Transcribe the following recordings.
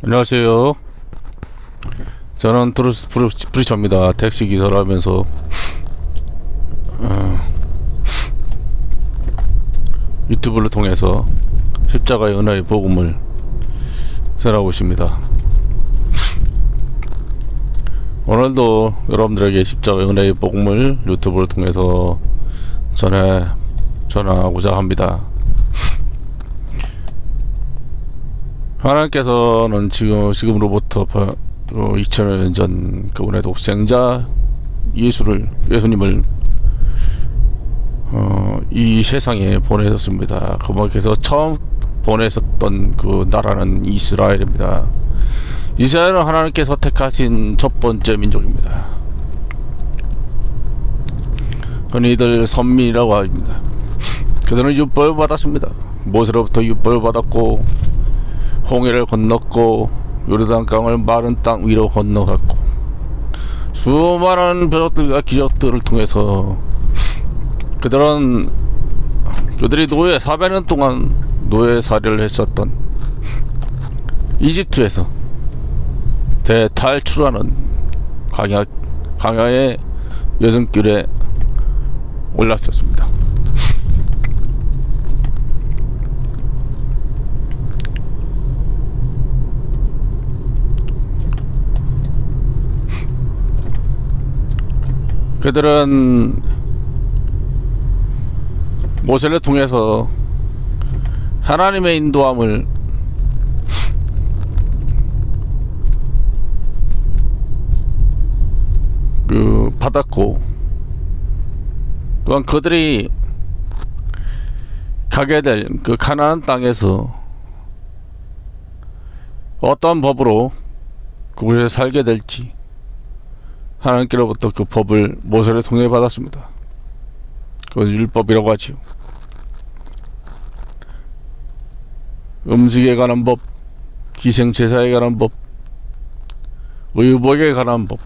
안녕하세요. 저는 드루스 브리처입니다. 택시 기사를 하면서 유튜브를 통해서 십자가의 은혜의 복음을 전하고 있습니다. 오늘도 여러분들에게 십자가의 은혜의 복음을 유튜브를 통해서 전하고자 합니다. 하나님께서는 지금으로부터 2000년 전 그분의 독생자 예수님을 이 세상에 보내셨습니다. 그분께서 처음 보내셨던 그 나라는 이스라엘입니다. 이스라엘은 하나님께서 택하신 첫 번째 민족입니다. 흔히들 선민이라고 합니다. 그들은 율법을 받았습니다. 모세로부터 율법을 받았고 홍해를 건넜고 요르단강을 마른 땅 위로 건너갔고 수많은 표적들과 기적들을 통해서 그들이 400년 동안 노예살이를 했었던 이집트에서 대탈출하는 광야의 여정길에 올랐었습니다. 그들은 모세를 통해서 하나님의 인도함을 받았고, 또한 그들이 가게 될 그 가나안 땅에서 어떤 법으로 그곳에 살게 될지 하나님께로부터 그 법을 모세를 통해 받았습니다. 그것을 율법이라고 하지요. 음식에 관한 법, 기생제사에 관한 법, 의복에 관한 법,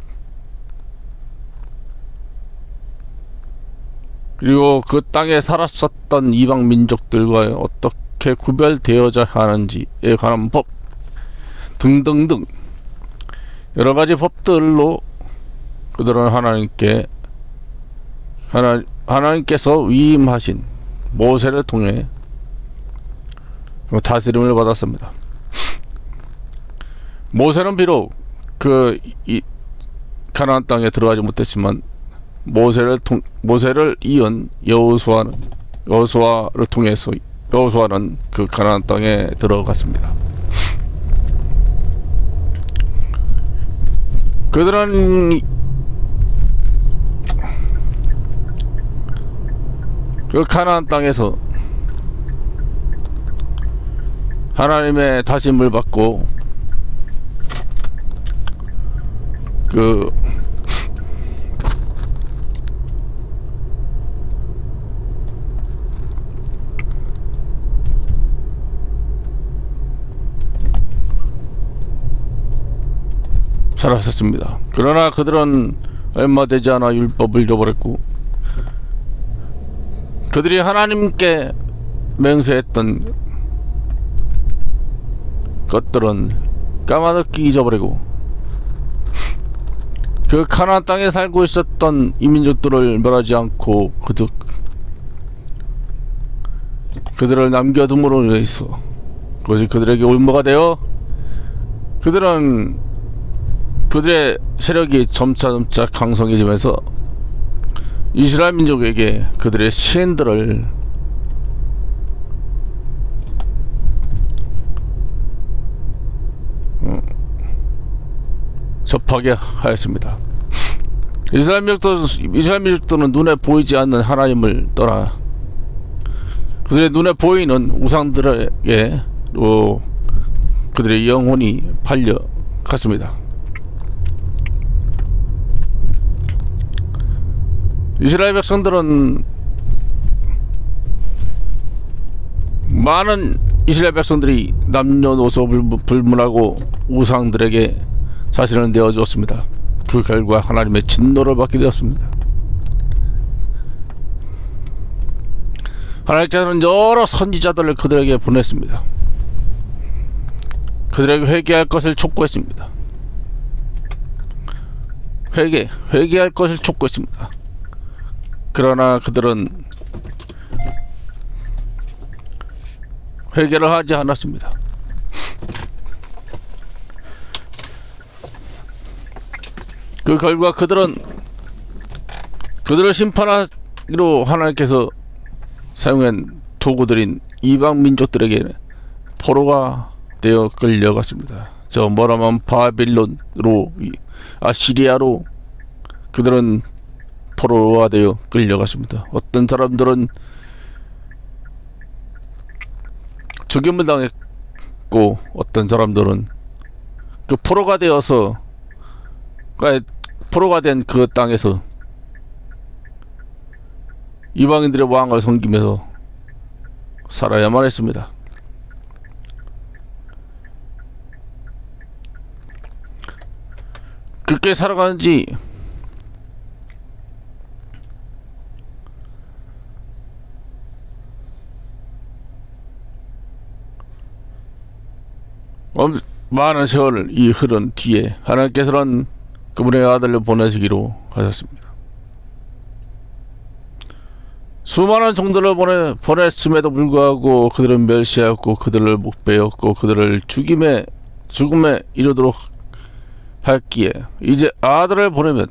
그리고 그 땅에 살았었던 이방 민족들과 어떻게 구별되어야 하는지에 관한 법 등등등 여러가지 법들로 그들은 하나님께서 위임하신 모세를 통해 다스림을 받았습니다. 모세는 비록 가나안 땅에 들어가지 못했지만 모세를 이은 여호수아를 통해서 여호수아는 그 가나안 땅에 들어갔습니다. 그들은 그 가나안 땅에서 하나님의 다짐을 받고 살았었습니다. 그러나 그들은 얼마 되지 않아 율법을 잃어버렸고 그들이 하나님께 맹세했던 것들은 까마득히 잊어버리고 그 가나안 땅에 살고 있었던 이민족들을 멸하지 않고 그들을 남겨둠으로 인해서 그것이 그들에게 올무가 되어 그들의 세력이 점차 강성해지면서 이스라엘 민족에게 그들의 시인들을 접하게 하였습니다. 이스라엘 민족들은 눈에 보이지 않는 하나님을 떠나 그들의 눈에 보이는 우상들에게 그들의 영혼이 팔려갔습니다. 이스라엘 백성들은 많은 이스라엘 백성들이 남녀노소 불문하고 우상들에게 자신을 내어주었습니다. 그 결과 하나님의 진노를 받게 되었습니다. 하나님께서는 여러 선지자들을 그들에게 보냈습니다. 그들에게 회개할 것을 촉구했습니다. 회개할 것을 촉구했습니다. 그러나 그들은 회개를 하지 않았습니다. 그 결과 그들을 심판하기로 하나님께서 사용한 도구들인 이방 민족들에게 포로가 되어 끌려갔습니다. 저 머나먼 바빌론으로, 아시리아로 그들은 포로가 되어 끌려갔습니다. 어떤 사람들은 죽임을 당했고, 어떤 사람들은 그 포로가 되어서, 포로가 된 그 땅에서 이방인들의 왕을 섬기면서 살아야만 했습니다. 그렇게 살아가는지 많은 세월이 흐른 뒤에 하나님께서는 그분의 아들을 보내시기로 하셨습니다. 수많은 종들을 보냈음에도 불구하고 그들은 멸시하였고, 그들을 목배였고, 그들을 죽음에 이르도록 했기에 이제 아들을 보내면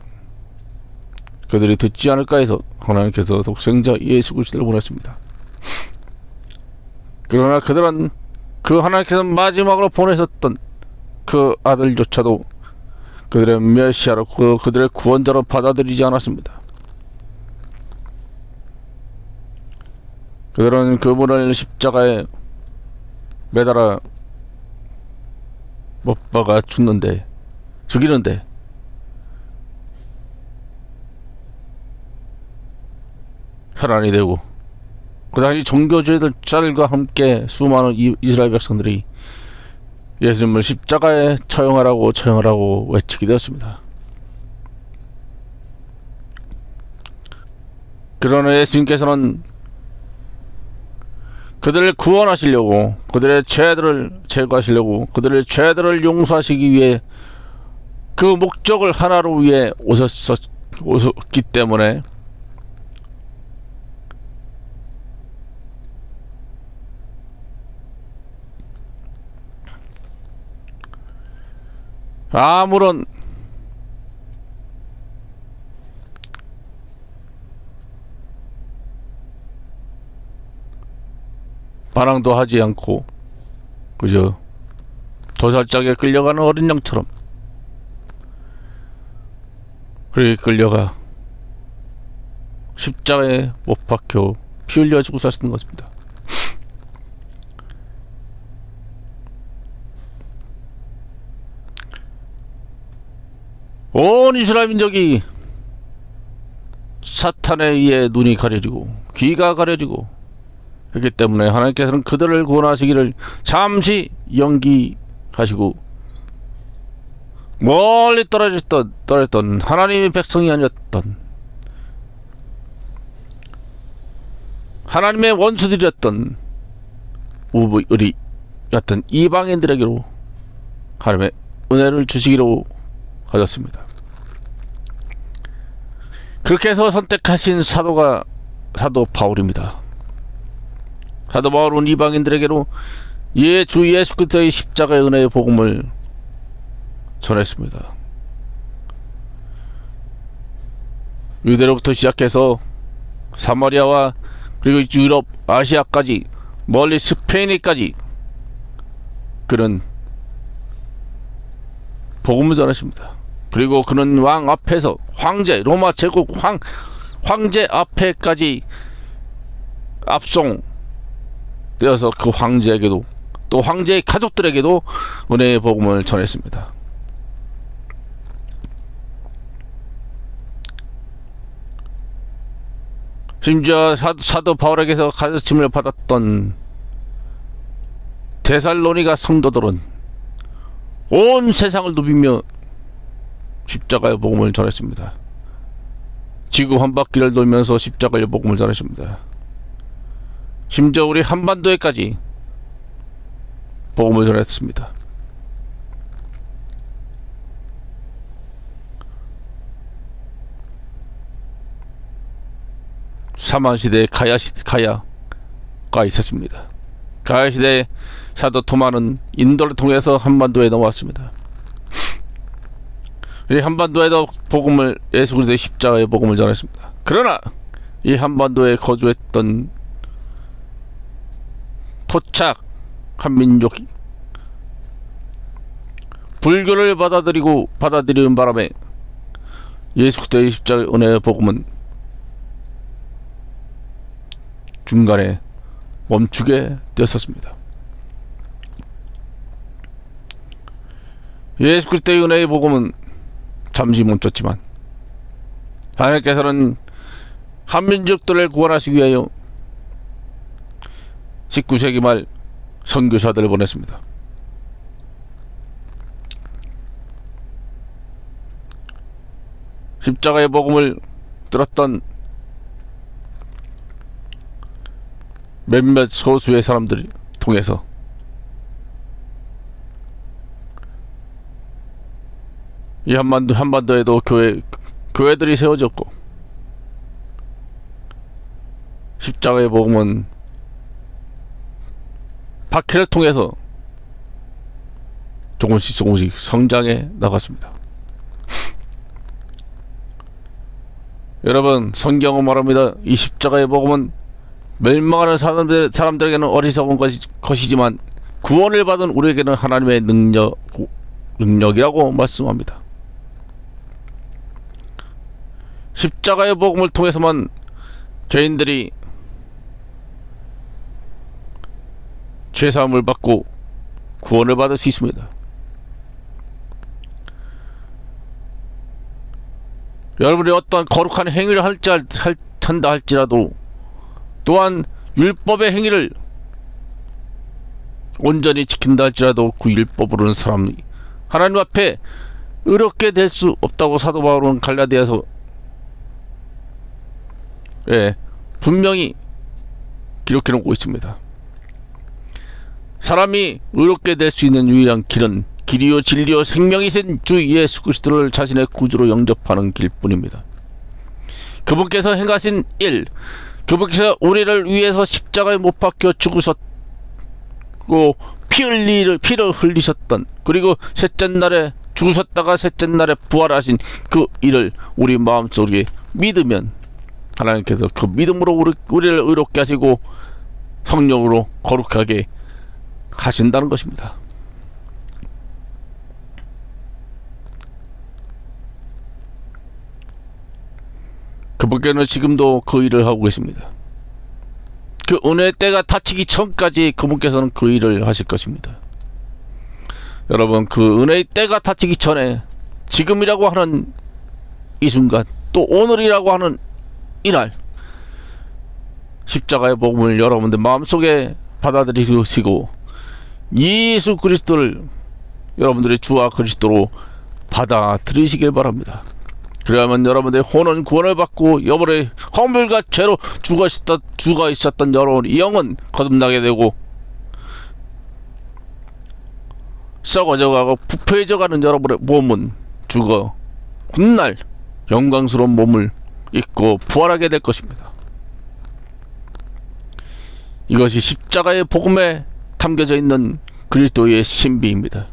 그들이 듣지 않을까 해서 하나님께서 독생자 예수 그리스도를 보냈습니다. 그러나 그들은 그 하나님께서 마지막으로 보내셨던 그 아들조차도 그들의 메시아로, 그들의 구원자로 받아들이지 않았습니다. 그들은 그분을 십자가에 매달아 못 박아 죽이는데 혈안이 되고, 그 당시 종교주의자들과 함께 수많은 이스라엘 백성들이 예수님을 십자가에 처형하라고 외치게 되었습니다. 그러나 예수님께서는 그들을 구원하시려고, 그들의 죄들을 제거하시려고, 그들의 죄들을 용서하시기 위해 그 목적을 하나로 위해 오셨기 때문에 아무런 반항도 하지 않고 그저 도살장에 끌려가는 어린 양처럼 그렇게 끌려가 십자가에 못 박혀 피 흘려 죽으셨던 것입니다. 온 이스라엘 민족이 사탄에 의해 눈이 가려지고 귀가 가려지고 했기 때문에 하나님께서는 그들을 구원하시기를 잠시 연기하시고, 멀리 떨어졌던 하나님의 백성이 아니었던, 하나님의 원수들이었던 우리 같은 이방인들에게로 하나님의 은혜를 주시기로 하셨습니다. 그렇게 해서 선택하신 사도 바울입니다. 사도 바울은 이방인들에게로 주 예수 그리스도의 십자가의 은혜의 복음을 전했습니다. 유대로부터 시작해서 사마리아와 그리고 유럽, 아시아까지, 멀리 스페인에까지 그는 복음을 전했습니다. 그리고 그는 왕 앞에서, 황제, 로마 제국 황제 앞에까지 되어서 그 황제에게도 또 황제의 가족들에게도 은혜의 복음을 전했습니다. 심지어 사도 바울에게서 가르침을 받았던 데살로니가 성도들은 온 세상을 누비며 십자가의 복음을 전했습니다. 지구 한 바퀴를 돌면서 십자가의 복음을 전했습니다. 심지어 우리 한반도에까지 복음을 전했습니다. 사만시대의 가야가 있었습니다. 가야시대의 사도 토마는 인도를 통해서 한반도에 넘어왔습니다. 이 한반도에도 복음을, 예수 그리스도의 십자가의 복음을 전했습니다. 그러나 이 한반도에 거주했던 토착 한민족이 불교를 받아들이는 바람에 예수 그리스도의 십자가의 은혜의 복음은 중간에 멈추게 되었습니다. 예수 그리스도의 은혜의 복음은 잠시 멈췄지만 하나님께서는 한민족들을 구원하시기 위하여 19세기 말 선교사들을 보냈습니다. 십자가의 복음을 들었던 몇몇 소수의 사람들을 통해서 이 한반도에도 교회들이 세워졌고, 십자가의 복음은 박해를 통해서 조금씩 성장해 나갔습니다. 여러분, 성경은 말합니다. 이 십자가의 복음은 멸망하는 사람들에게는 어리석은 것이지만 구원을 받은 우리에게는 하나님의 능력이라고 말씀합니다. 십자가의 복음을 통해서만 죄인들이 죄사함을 받고 구원을 받을 수 있습니다. 여러분이 어떠한 거룩한 행위를 한다 할지라도, 또한 율법의 행위를 온전히 지킨다 할지라도 그 율법으로는 사람이 하나님 앞에 의롭게 될 수 없다고 사도 바울은 갈라디아서 분명히 기록해 놓고 있습니다. 사람이 의롭게 될 수 있는 유일한 길은 길이요 진리요 생명이신 주 예수 그리스도를 자신의 구주로 영접하는 길뿐입니다. 그분께서 행하신 일, 그분께서 우리를 위해서 십자가에 못 박혀 죽으셨고 피를 흘리셨던, 그리고 셋째 날에 죽으셨다가 셋째 날에 부활하신 그 일을 우리 마음속에 믿으면 하나님께서 그 믿음으로 우리를 의롭게 하시고 성령으로 거룩하게 하신다는 것입니다. 그분께는 지금도 그 일을 하고 계십니다. 그 은혜의 때가 닫히기 전까지 그분께서는 그 일을 하실 것입니다. 여러분, 그 은혜의 때가 닫히기 전에 지금이라고 하는 이 순간, 또 오늘이라고 하는 이날, 십자가의 복음을 여러분들 마음속에 받아들이시고 예수 그리스도를 여러분들의 주와 그리스도로 받아들이시길 바랍니다. 그래야만 여러분들의 혼은 구원을 받고 여러분의 허물과 죄로 죽어 있었던 여러분의 영은 거듭나게 되고, 썩어져가고 부패해져가는 여러분의 몸은 죽어 훗날 영광스러운 몸을 입고 부활하게 될 것입니다. 이것이 십자가의 복음에 담겨져 있는 그리스도의 신비입니다.